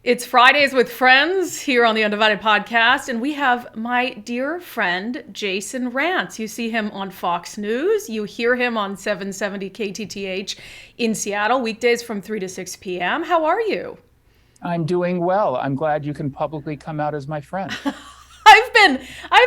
It's Fridays with Friends here on the Undivided podcast, and we have my dear friend Jason Rantz. You see him on Fox News, you hear him on 770 KTTH in Seattle, weekdays from 3 to 6 p.m. How are you? I'm doing well. I'm glad you can publicly come out as my friend. I've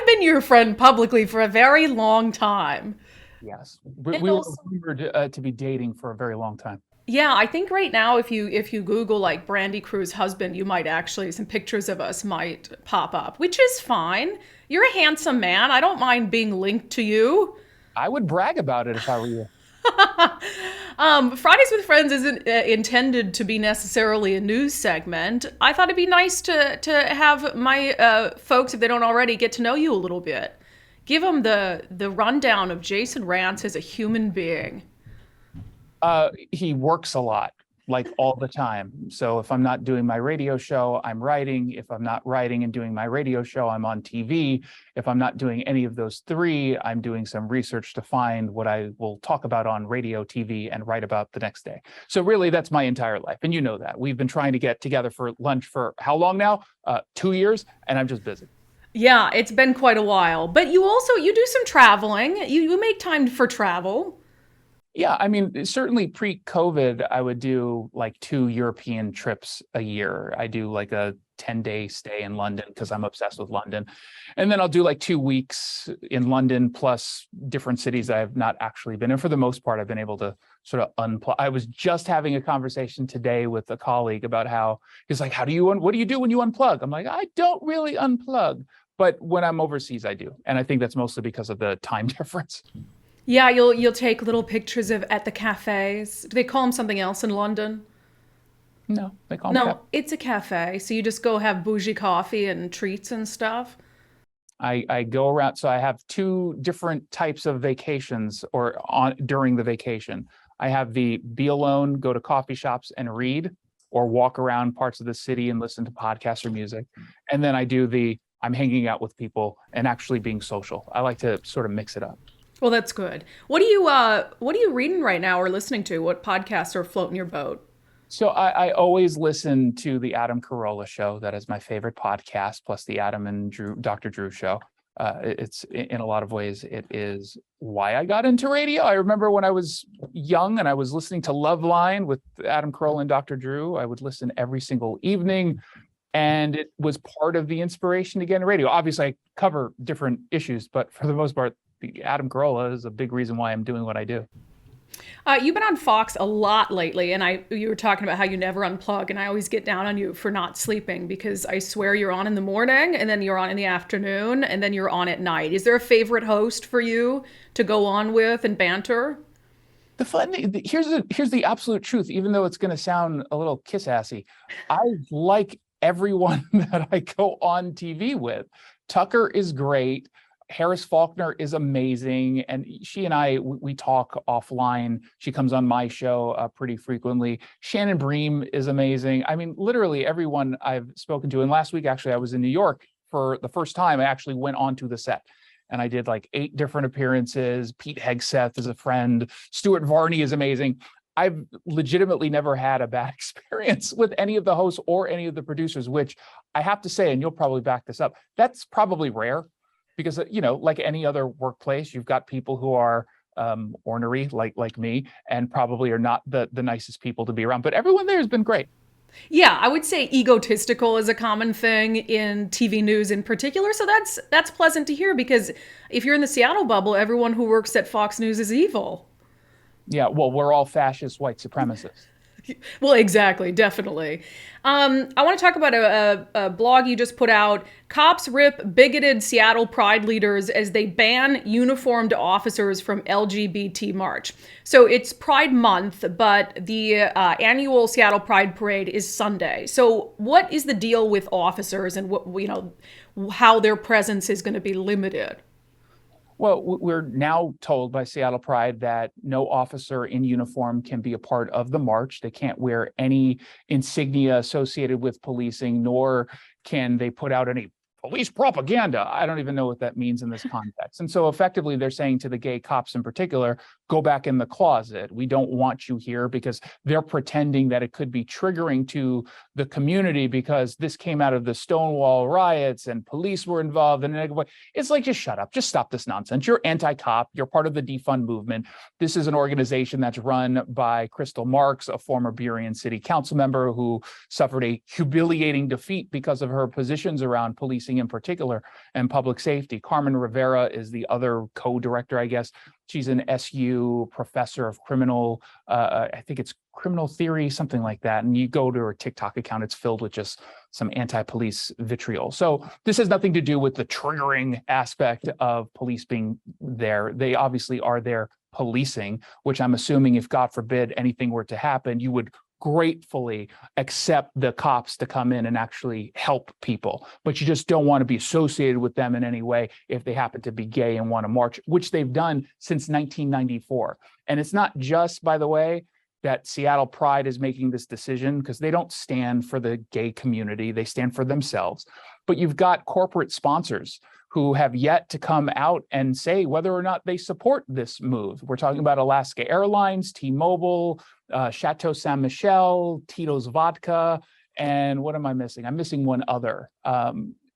been your friend publicly for a very long time. Yes. And We were also, rumored to be dating for a very long time. yeah, I think right now if you Google like Brandi Kruse husband, you might actually some pictures of us might pop up, which is fine. You're a handsome man. I don't mind being linked to you. I would brag about it if I were you. Fridays with Friends isn't intended to be necessarily a news segment. I thought it'd be nice to have my folks, if they don't already, get to know you a little bit. Give them the rundown of Jason Rantz as a human being. He works a lot, like all the time. So if I'm not doing my radio show, I'm writing. If I'm not writing and doing my radio show, I'm on TV. If I'm not doing any of those three, I'm doing some research to find what I will talk about on radio, TV, and write about the next day. So really, that's my entire life. And you know that. We've been trying to get together for lunch for how long now? 2 years, and I'm just busy. Yeah, it's been quite a while. But you do some traveling. You make time for travel. Yeah, I mean, certainly pre-COVID, I would do like 2 European trips a year. I do like a 10-day stay in London because I'm obsessed with London. And then I'll do like 2 weeks in London plus different cities that I've not actually been in. For the most part, I've been able to sort of unplug. I was just having a conversation today with a colleague about how he's like, what do you do when you unplug? I'm like, I don't really unplug. But when I'm overseas, I do. And I think that's mostly because of the time difference. Yeah, you'll take little pictures of at the cafes. Do they call them something else in London? No, they call them. No, it's a cafe. So you just go have bougie coffee and treats and stuff. I go around, so I have two different types of vacations or on during the vacation. I have the be alone, go to coffee shops and read, or walk around parts of the city and listen to podcasts or music. And then I do the I'm hanging out with people and actually being social. I like to sort of mix it up. Well, that's good. What are you reading right now or listening to? What podcasts are floating your boat? So I always listen to the Adam Carolla show. That is my favorite podcast, plus the Adam and Dr. Drew show. It's in a lot of ways, it is why I got into radio. I remember when I was young and I was listening to Loveline with Adam Carolla and Dr. Drew. I would listen every single evening, and it was part of the inspiration to get into radio. Obviously, I cover different issues, but for the most part, the Adam Carolla is a big reason why I'm doing what I do. You've been on Fox a lot lately, and you were talking about how you never unplug, and I always get down on you for not sleeping because I swear you're on in the morning, and then you're on in the afternoon, and then you're on at night. Is there a favorite host for you to go on with and banter? The fun here's the absolute truth, even though it's going to sound a little kiss assy. I like everyone that I go on TV with. Tucker is great. Harris Faulkner is amazing, and she and I we talk offline. She comes on my show pretty frequently. Shannon Bream is amazing. I mean, literally everyone I've spoken to. And last week, actually, I was in New York for the first time. I actually went onto the set, and I did like 8 different appearances. Pete Hegseth is a friend. Stuart Varney is amazing. I've legitimately never had a bad experience with any of the hosts or any of the producers, which I have to say, and you'll probably back this up, that's probably rare because, like any other workplace, you've got people who are ornery, like me, and probably are not the nicest people to be around. But everyone there has been great. Yeah, I would say egotistical is a common thing in TV news in particular. So that's pleasant to hear because if you're in the Seattle bubble, everyone who works at Fox News is evil. Yeah, well, we're all fascist white supremacists. Well, exactly, definitely. I want to talk about a blog you just put out. Cops rip bigoted Seattle Pride leaders as they ban uniformed officers from LGBT march. So it's Pride Month, but the annual Seattle Pride Parade is Sunday. So what is the deal with officers and how their presence is going to be limited? Well, we're now told by Seattle Pride that no officer in uniform can be a part of the march. They can't wear any insignia associated with policing, nor can they put out any police propaganda. I don't even know what that means in this context. And so effectively, they're saying to the gay cops in particular, go back in the closet. We don't want you here, because they're pretending that it could be triggering to the community because this came out of the Stonewall riots and police were involved in a way. It's like, just shut up. Just stop this nonsense. You're anti-cop. You're part of the defund movement. This is an organization that's run by Crystal Marks, a former Burien city council member who suffered a humiliating defeat because of her positions around policing in particular and public safety. Carmen Rivera is the other co-director, I guess. She's an SU professor of I think it's criminal theory, something like that. And you go to her TikTok account, it's filled with just some anti-police vitriol. So this has nothing to do with the triggering aspect of police being there. They obviously are there policing, which I'm assuming, if God forbid anything were to happen, you would gratefully accept the cops to come in and actually help people, but you just don't want to be associated with them in any way if they happen to be gay and want to march, which they've done since 1994. And it's not just, by the way, that Seattle Pride is making this decision, because they don't stand for the gay community, they stand for themselves. But you've got corporate sponsors who have yet to come out and say whether or not they support this move. We're talking about Alaska Airlines, T-Mobile, Chateau Saint Michel, Tito's Vodka, and what am I missing? I'm missing one other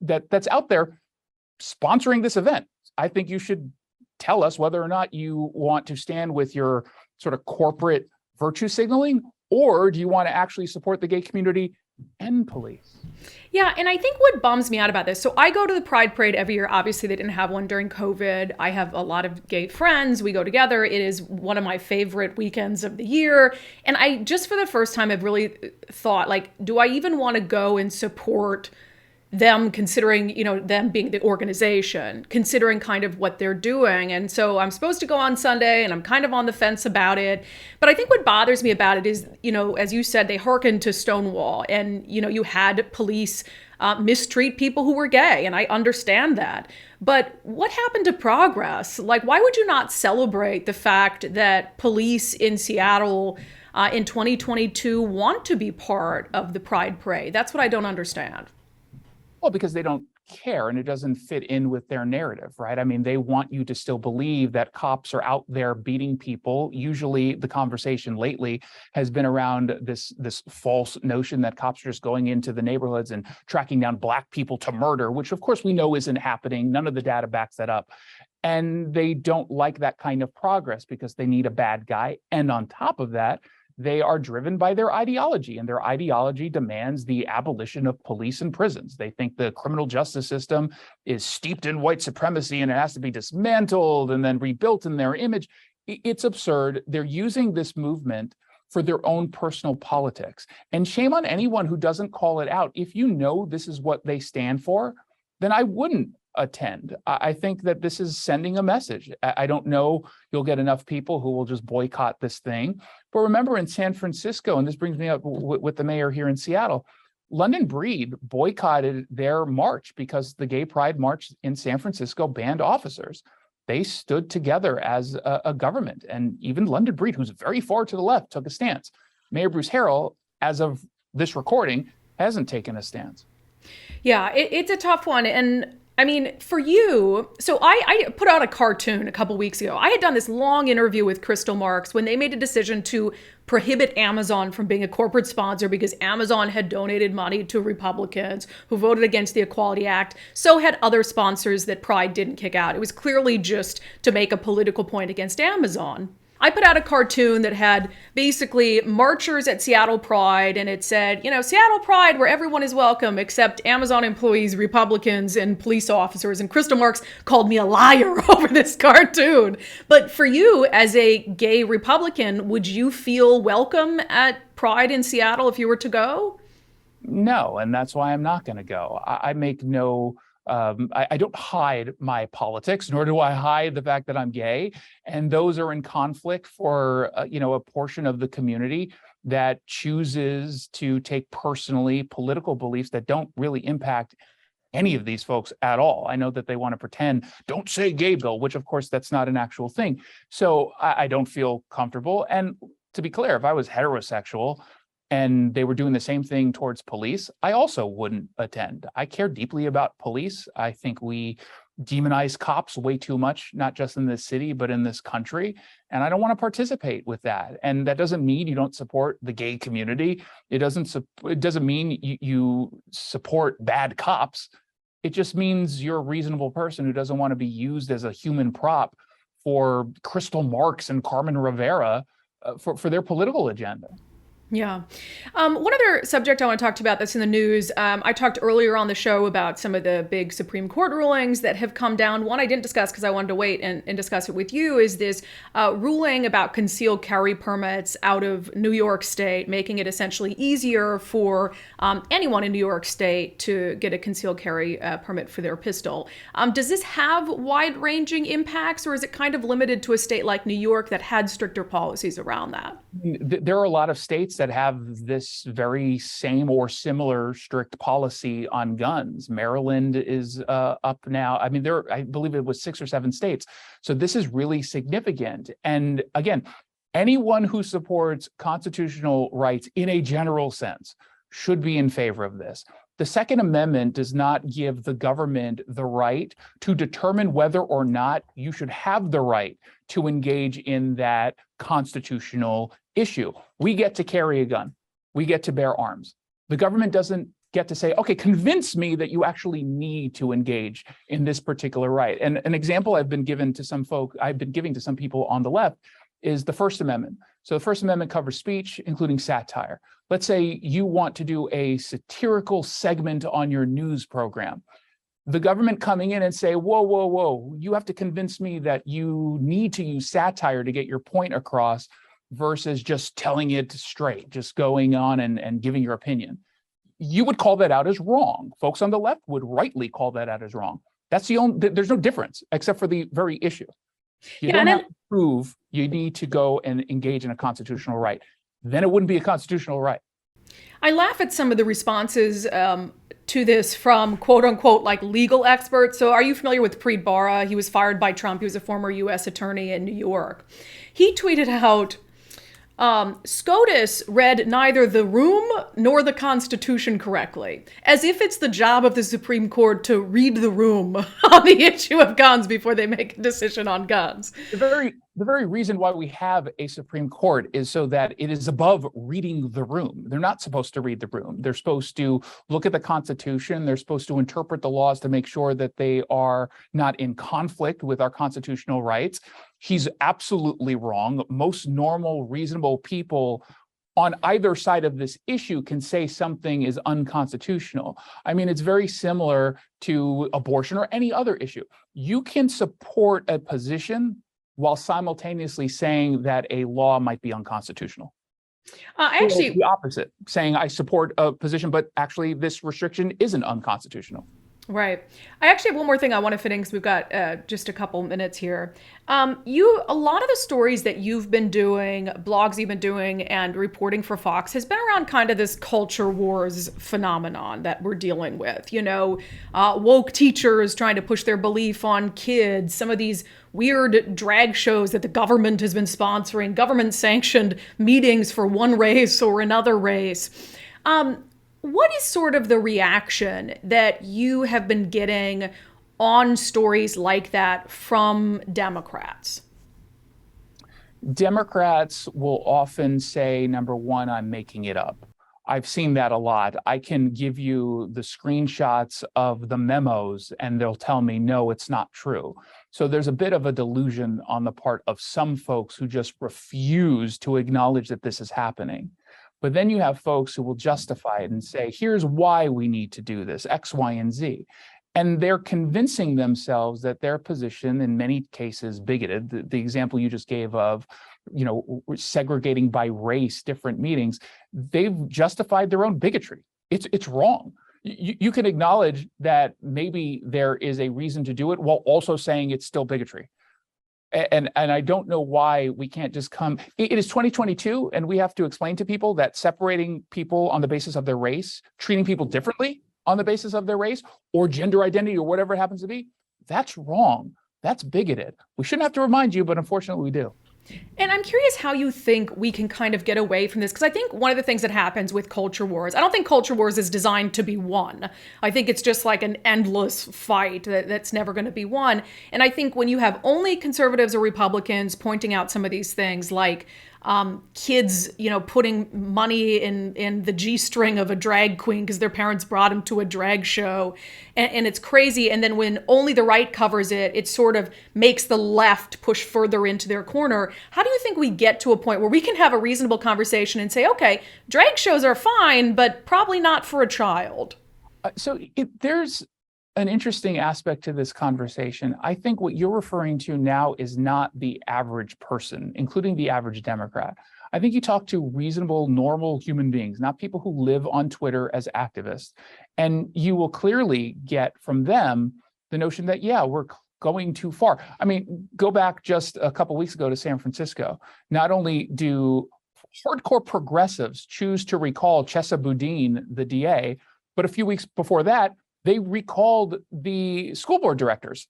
that's out there sponsoring this event. I think you should tell us whether or not you want to stand with your sort of corporate virtue signaling, or do you want to actually support the gay community and police? Yeah, and I think what bums me out about this, so I go to the Pride Parade every year. Obviously, they didn't have one during COVID. I have a lot of gay friends. We go together. It is one of my favorite weekends of the year. And I just, for the first time, have really thought, like, do I even want to go and support them, considering, them being the organization, considering kind of what they're doing. And so I'm supposed to go on Sunday, and I'm kind of on the fence about it. But I think what bothers me about it is, as you said, they hearkened to Stonewall, and, you had police mistreat people who were gay. And I understand that. But what happened to progress? Like, why would you not celebrate the fact that police in Seattle in 2022 want to be part of the Pride Parade? That's what I don't understand. Well, because they don't care, and it doesn't fit in with their narrative, right? I mean, they want you to still believe that cops are out there beating people. Usually the conversation lately has been around this false notion that cops are just going into the neighborhoods and tracking down Black people to murder, which of course we know isn't happening. None of the data backs that up. And they don't like that kind of progress because they need a bad guy. And on top of that, they are driven by their ideology, and their ideology demands the abolition of police and prisons. They think the criminal justice system is steeped in white supremacy and it has to be dismantled and then rebuilt in their image. It's absurd. They're using this movement for their own personal politics. And shame on anyone who doesn't call it out. If you know this is what they stand for, then I wouldn't attend. I think that this is sending a message. I don't know you'll get enough people who will just boycott this thing. But remember, in San Francisco, and this brings me up with the mayor here in Seattle, London Breed boycotted their march because the Gay Pride March in San Francisco banned officers. They stood together as a government, and even London Breed, who's very far to the left, took a stance. Mayor Bruce Harrell, as of this recording, hasn't taken a stance. Yeah, it's a tough one. And I mean, for you, so I put out a cartoon a couple weeks ago. I had done this long interview with Crystal Marks when they made a decision to prohibit Amazon from being a corporate sponsor because Amazon had donated money to Republicans who voted against the Equality Act. So had other sponsors that Pride didn't kick out. It was clearly just to make a political point against Amazon. I put out a cartoon that had basically marchers at Seattle Pride, and it said, Seattle Pride, where everyone is welcome except Amazon employees, Republicans, and police officers. And Crystal Marks called me a liar over this cartoon. But for you, as a gay Republican, would you feel welcome at Pride in Seattle if you were to go? No, and that's why I'm not going to go. I make no... I don't hide my politics, nor do I hide the fact that I'm gay. And those are in conflict for, a portion of the community that chooses to take personally political beliefs that don't really impact any of these folks at all. I know that they want to pretend, don't say gay bill, which of course that's not an actual thing. So I don't feel comfortable. And to be clear, if I was heterosexual, and they were doing the same thing towards police, I also wouldn't attend. I care deeply about police. I think we demonize cops way too much, not just in this city, but in this country. And I don't want to participate with that. And that doesn't mean you don't support the gay community. It doesn't mean you support bad cops. It just means you're a reasonable person who doesn't want to be used as a human prop for Crystal Marx and Carmen Rivera for their political agenda. Yeah. One other subject I want to talk to you about that's in the news. I talked earlier on the show about some of the big Supreme Court rulings that have come down. One I didn't discuss because I wanted to wait and discuss it with you is this ruling about concealed carry permits out of New York State, making it essentially easier for anyone in New York State to get a concealed carry permit for their pistol. Does this have wide-ranging impacts, or is it kind of limited to a state like New York that had stricter policies around that? There are a lot of states that have this very same or similar strict policy on guns. Maryland is up now. I mean, I believe it was 6 or 7 states. So this is really significant. And again, anyone who supports constitutional rights in a general sense should be in favor of this. The Second Amendment does not give the government the right to determine whether or not you should have the right to engage in that constitutional issue. We get to carry a gun. We get to bear arms. The government doesn't get to say, okay, convince me that you actually need to engage in this particular right. And an example I've been giving to some people on the left is the First Amendment. So the First Amendment covers speech, including satire. Let's say you want to do a satirical segment on your news program. The government coming in and say, whoa, whoa, whoa, you have to convince me that you need to use satire to get your point across versus just telling it straight, just going on and giving your opinion. You would call that out as wrong. Folks on the left would rightly call that out as wrong. There's no difference except for the very issue. You don't have to prove you need to go and engage in a constitutional right. Then it wouldn't be a constitutional right. I laugh at some of the responses to this from quote unquote like legal experts. So are you familiar with Preet Bharara? He was fired by Trump. He was a former U.S. attorney in New York. He tweeted out, SCOTUS read neither the room nor the Constitution correctly, as if it's the job of the Supreme Court to read the room on the issue of guns before they make a decision on guns. The very reason why we have a Supreme Court is so that it is above reading the room. They're not supposed to read the room. They're supposed to look at the Constitution. They're supposed to interpret the laws to make sure that they are not in conflict with our constitutional rights. He's absolutely wrong. Most normal, reasonable people on either side of this issue can say something is unconstitutional. I mean, it's very similar to abortion or any other issue. You can support a position while simultaneously saying that a law might be unconstitutional. Actually, the opposite, saying I support a position, but actually this restriction isn't unconstitutional. Right. I actually have one more thing I want to fit in because we've got just a couple minutes here. A lot of the stories that you've been doing, blogs you've been doing, and reporting for Fox has been around kind of this culture wars phenomenon that we're dealing with. You know, woke teachers trying to push their belief on kids, some of these weird drag shows that the government has been sponsoring, government-sanctioned meetings for one race or another race. What is sort of the reaction that you have been getting on stories like that from Democrats? Democrats will often say, number one, I'm making it up. I've seen that a lot. I can give you the screenshots of the memos and they'll tell me, no, it's not true. So there's a bit of a delusion on the part of some folks who just refuse to acknowledge that this is happening. But then you have folks who will justify it and say, here's why we need to do this, X, Y, and Z. And they're convincing themselves that their position, in many cases bigoted, the example you just gave of, you know, segregating by race different meetings, they've justified their own bigotry. It's wrong. You can acknowledge that maybe there is a reason to do it while also saying it's still bigotry. And I don't know why we can't just come. It is 2022, and we have to explain to people that separating people on the basis of their race, treating people differently on the basis of their race or gender identity or whatever it happens to be, that's wrong. That's bigoted. We shouldn't have to remind you, but unfortunately we do. And I'm curious how you think we can kind of get away from this, because I think one of the things that happens with culture wars, I don't think culture wars is designed to be won. I think it's just like an endless fight that's never going to be won. And I think when you have only conservatives or Republicans pointing out some of these things, like kids, putting money in the G-string of a drag queen because their parents brought them to a drag show, and it's crazy. And then when only the right covers it, it sort of makes the left push further into their corner. How do you think we get to a point where we can have a reasonable conversation and say, okay, drag shows are fine, but probably not for a child? There's an interesting aspect to this conversation. I think what you're referring to now is not the average person, including the average Democrat. I think you talk to reasonable, normal human beings, not people who live on Twitter as activists, and you will clearly get from them the notion that, yeah, we're going too far. I mean, go back just a couple weeks ago to San Francisco. Not only do hardcore progressives choose to recall Chesa Boudin, the DA, but a few weeks before that, they recalled the school board directors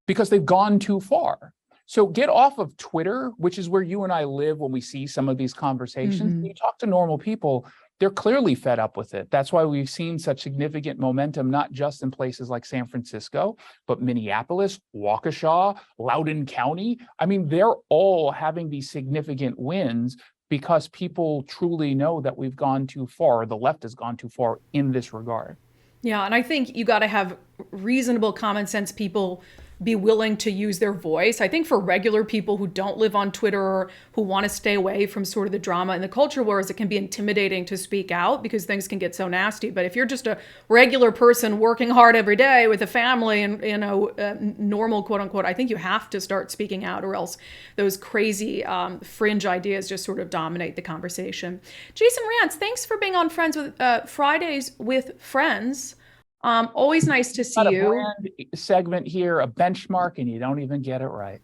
because they've gone too far. So get off of Twitter, which is where you and I live when we see some of these conversations. When you talk to normal people, they're clearly fed up with it. That's why we've seen such significant momentum, not just in places like San Francisco, but Minneapolis, Waukesha, Loudoun County. I mean, they're all having these significant wins because people truly know that we've gone too far, the left has gone too far in this regard. Yeah, and I think you got to have reasonable common sense people be willing to use their voice. I think for regular people who don't live on Twitter or who want to stay away from sort of the drama and the culture wars, it can be intimidating to speak out because things can get so nasty. But if you're just a regular person working hard every day with a family and, normal, quote unquote, I think you have to start speaking out, or else those crazy fringe ideas just sort of dominate the conversation. Jason Rantz, thanks for being on Fridays with Friends. Always nice to see you. A brand segment here, a benchmark, and you don't even get it right.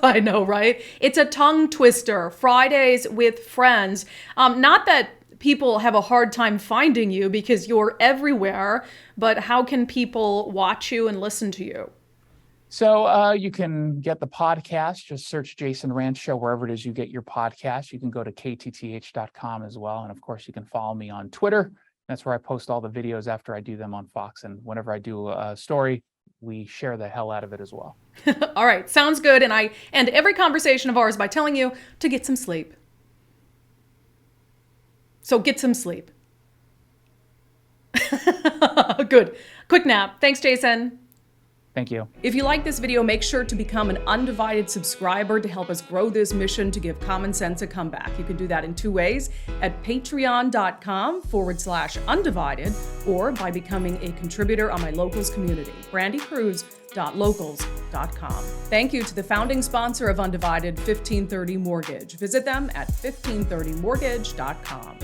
I know, right? It's a tongue twister. Fridays with Friends. Not that people have a hard time finding you because you're everywhere, but how can people watch you and listen to you? So you can get the podcast. Just search Jason Rantz Show wherever it is you get your podcast. You can go to ktth.com as well. And of course, you can follow me on Twitter. That's where I post all the videos after I do them on Fox. And whenever I do a story, we share the hell out of it as well. All right. Sounds good. And I end every conversation of ours by telling you to get some sleep. So get some sleep. Good. Quick nap. Thanks, Jason. Thank you. If you like this video, make sure to become an Undivided subscriber to help us grow this mission to give common sense a comeback. You can do that in two ways: at patreon.com/undivided, or by becoming a contributor on my Locals community, brandykruse.locals.com. Thank you to the founding sponsor of Undivided, 1530 Mortgage. Visit them at 1530mortgage.com.